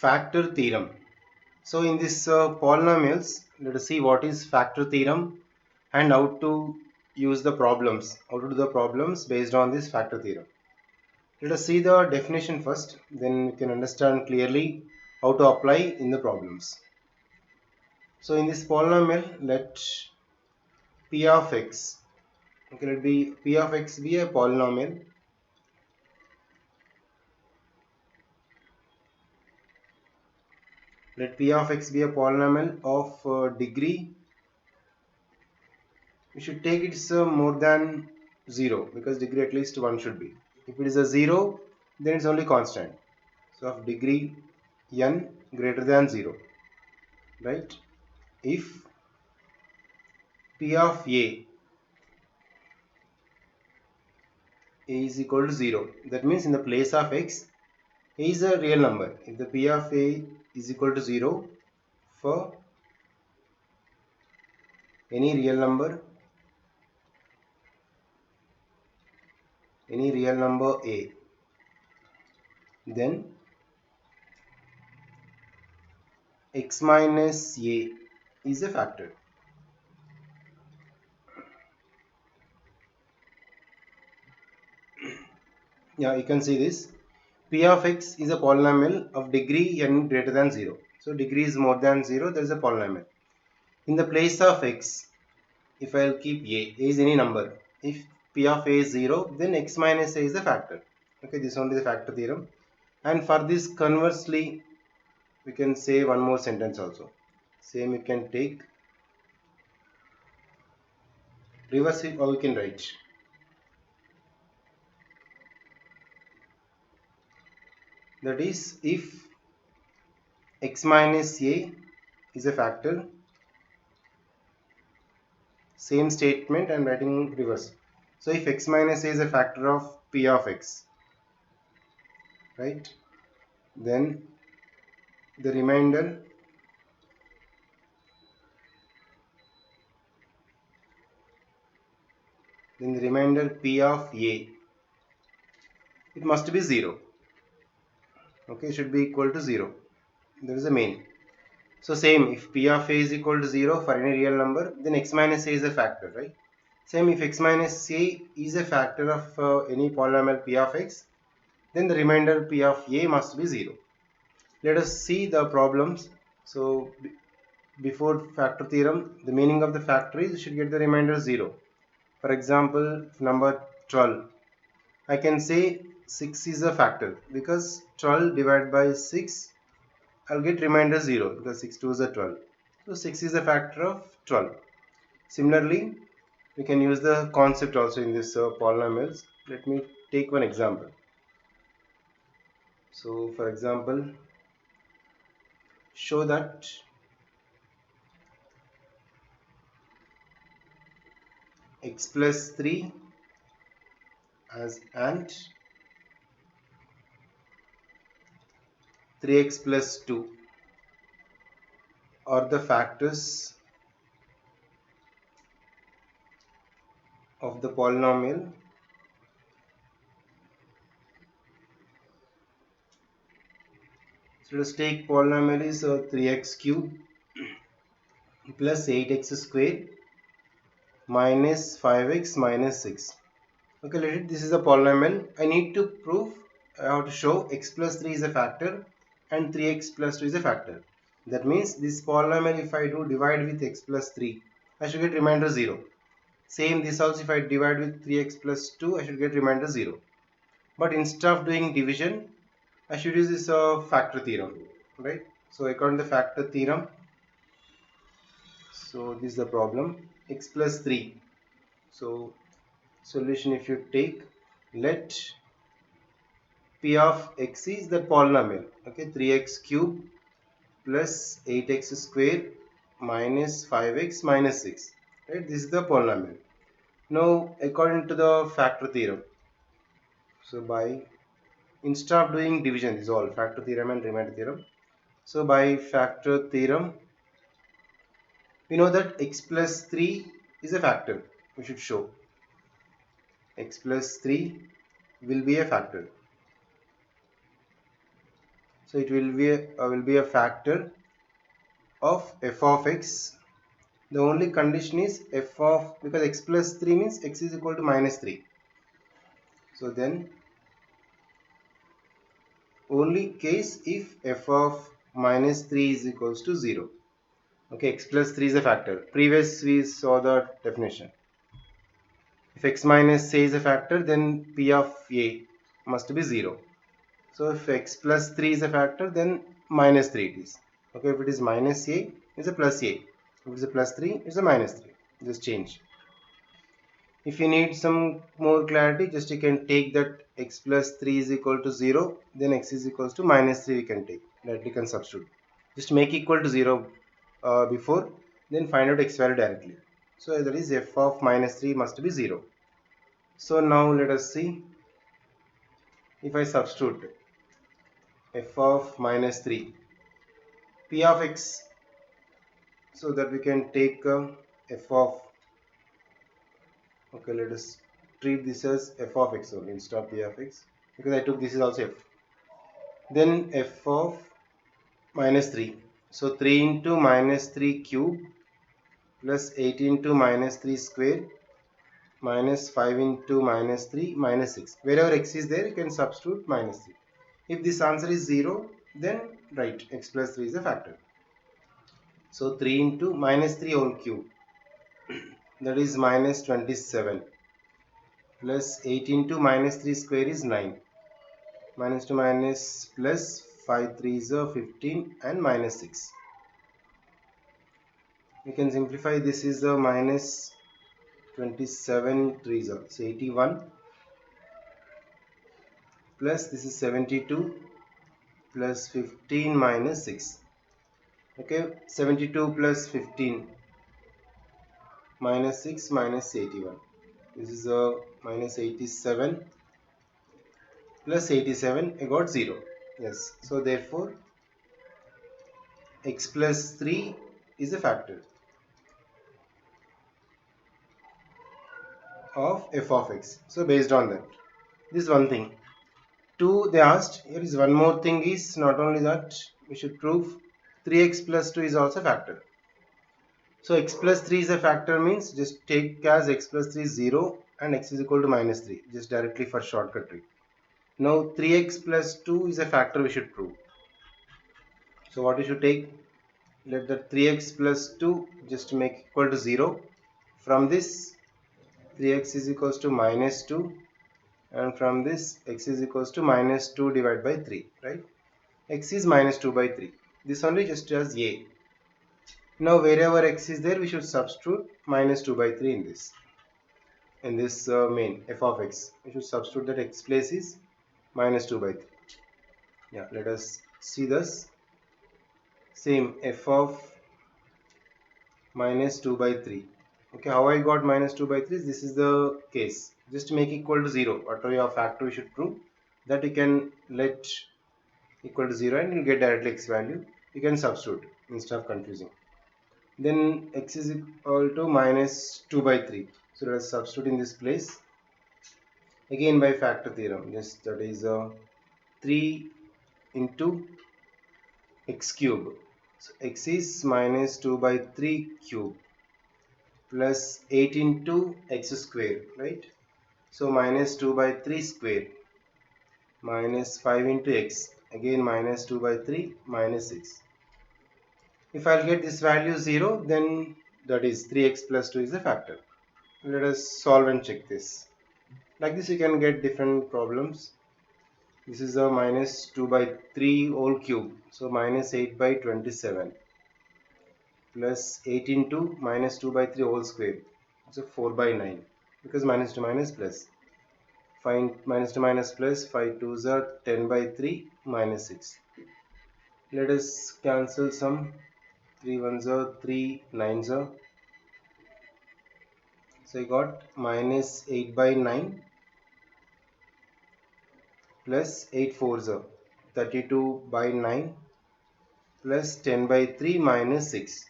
factor theorem. So in this polynomials, let us see what is factor theorem and how to use the problems, how to do the problems based on this factor theorem. Let us see the definition first, then we can understand clearly how to apply in the problems. So in this polynomial, let p of x, okay, let be p of x be a polynomial. Let p of x be a polynomial of degree. We should take it's more than 0 because degree at least 1 should be. If it is a 0, then it's only constant. So of degree n greater than 0, right? If p of a is equal to 0, that means in the place of x, a is a real number. If the p of a is equal to 0 for any real number a, then x minus a is a factor. Yeah, you can see this. P of x is a polynomial of degree n greater than 0. So degree is more than 0, there is a polynomial. In the place of x, if I will keep a is any number. If p of a is 0, then x minus a is a factor. Okay, this is only the factor theorem. And for this conversely, we can say one more sentence also. Same we can take. Reverse it or we can write. That is, if x minus a is a factor, same statement I'm writing reverse. So if x minus a is a factor of p of x, right, then the remainder p of a, it must be 0. Okay, it should be equal to 0. There is a main. So same, if p of a is equal to 0 for any real number, then x minus a is a factor, right? Same, if x minus a is a factor of any polynomial p of x, then the remainder p of a must be 0. Let us see the problems. So before factor theorem, the meaning of the factor is you should get the remainder 0. For example, number 12, I can say 6 is a factor because 12 divided by 6, I'll get remainder 0 because 6 2 is a 12. So 6 is a factor of 12. Similarly, we can use the concept also in this polynomials. Let me take one example. So for example, show that x plus 3 as and 3x plus 2 are the factors of the polynomial so let's take polynomial is 3x cube plus 8x square minus 5x minus 6. Okay, this is a polynomial. I need to prove, I have to show x plus 3 is a factor and 3x plus 2 is a factor. That means this polynomial, if I do divide with x plus 3, I should get remainder 0. Same this also, if I divide with 3x plus 2, I should get remainder 0. But instead of doing division, I should use this factor theorem, right? So according to the factor theorem, so this is the problem, x plus 3. So solution, if you take, let p of x is the polynomial, okay, 3x cube plus 8x square minus 5x minus 6, right? This is the polynomial. Now according to the factor theorem, so by instead of doing division, this is all factor theorem and remainder theorem. So by factor theorem, we know that x plus 3 is a factor. We should show x plus 3 will be a factor. So it will be a factor of f of x. The only condition is f of, because x plus 3 means x is equal to minus 3. So then only case if f of minus 3 is equals to 0. Okay, x plus 3 is a factor. Previous we saw the definition. If x minus a is a factor, then p of a must be 0. So if x plus 3 is a factor, then minus 3 it is. Okay, if it is minus a, it's a plus a. If it's a plus 3, it's a minus 3. Just change. If you need some more clarity, just you can take that x plus 3 is equal to 0, then x is equals to minus 3 we can take. Directly can substitute. Just make equal to 0 before, then find out x value directly. So that is f of minus 3 must be 0. So now let us see if I substitute f of minus 3, p of x, so that we can take f of, okay, let us treat this as f of x only instead of p of x, because I took this is also f. Then f of minus 3. So 3 into minus 3 cube plus 8 into minus 3 square minus 5 into minus 3 minus 6. Wherever x is there, you can substitute minus 3. If this answer is 0, then write x plus 3 is a factor. So 3 into minus 3 whole cube, that is minus 27, plus 8 into minus 3 square is 9. Minus to minus plus 5 3s are 15 and minus 6. We can simplify, this is a minus 27 3s are, so 81, plus this is 72 plus 15 minus 6. Okay, 72 plus 15 minus 6 minus 81. This is a minus 87 plus 87, I got 0. Yes, so therefore x plus 3 is a factor of f of x. So based on that, this is one thing. 2 they asked, here is one more thing, is not only that we should prove 3x plus 2 is also a factor. So x plus 3 is a factor means just take as x plus 3 is 0 and x is equal to minus 3, just directly for shortcut trick. Now 3x plus 2 is a factor we should prove. So what you should take, let the 3x plus 2 just make equal to 0. From this 3x is equals to minus 2, and from this x is equals to minus 2 divided by 3, right? X is minus 2 by 3. This only just as a. Now wherever x is there, we should substitute minus 2 by 3 in this. In this main f of x, we should substitute that x place is minus 2 by 3. Yeah, let us see this. Same f of minus 2 by 3. Okay, how I got minus 2 by 3? This is the case. Just make equal to 0. Whatever your factor we should prove, that you can let equal to 0 and you get directly x value. You can substitute instead of confusing. Then x is equal to minus 2 by 3. So let us substitute in this place. Again by factor theorem. Just that is 3 into x cube. So x is minus 2 by 3 cube plus 8 into x square, right? So minus 2 by 3 square minus 5 into x, again minus 2 by 3 minus 6. If I'll get this value 0, then that is 3x plus 2 is a factor. Let us solve and check this. Like this you can get different problems. This is a minus 2 by 3 whole cube, so minus 8 by 27 plus 8 into minus 2 by 3 whole square, so 4 by 9, because minus to minus plus. Find minus to minus plus, 5 2s are 10 by 3 minus 6. Let us cancel some, 3 1s are 3 9s are. So I got minus 8 by 9 plus 8 4s are 32 by 9 plus 10 by 3 minus 6.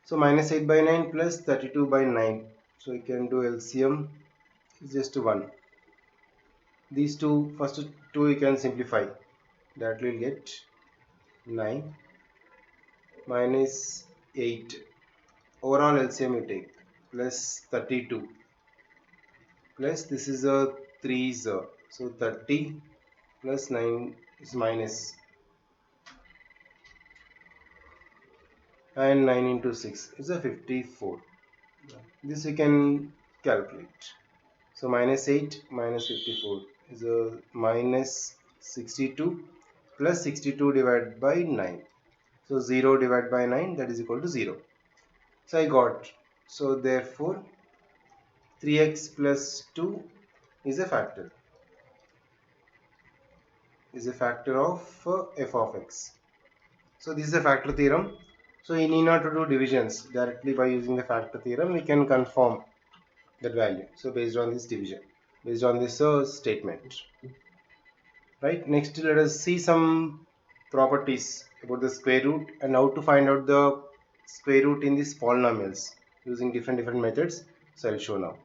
So minus 8 by 9 plus 32 by 9. So we can do LCM is just 1. These two, first 2 you can simplify, that will get 9 minus 8, overall LCM you take, plus 32, plus this is a 3 is a, so 30 plus 9 is minus, and 9 into 6 is a 54. This we can calculate. So minus 8 minus 54 is a minus 62, plus 62 divided by 9. So 0 divided by 9, that is equal to 0. So I got, so therefore 3x plus 2 is a factor. Is a factor of f of x. So this is a factor theorem. So you need not to do divisions. Directly by using the factor theorem, we can confirm that value. So based on this division, based on this statement. Right, next let us see some properties about the square root and how to find out the square root in these polynomials using different methods. So I'll show now.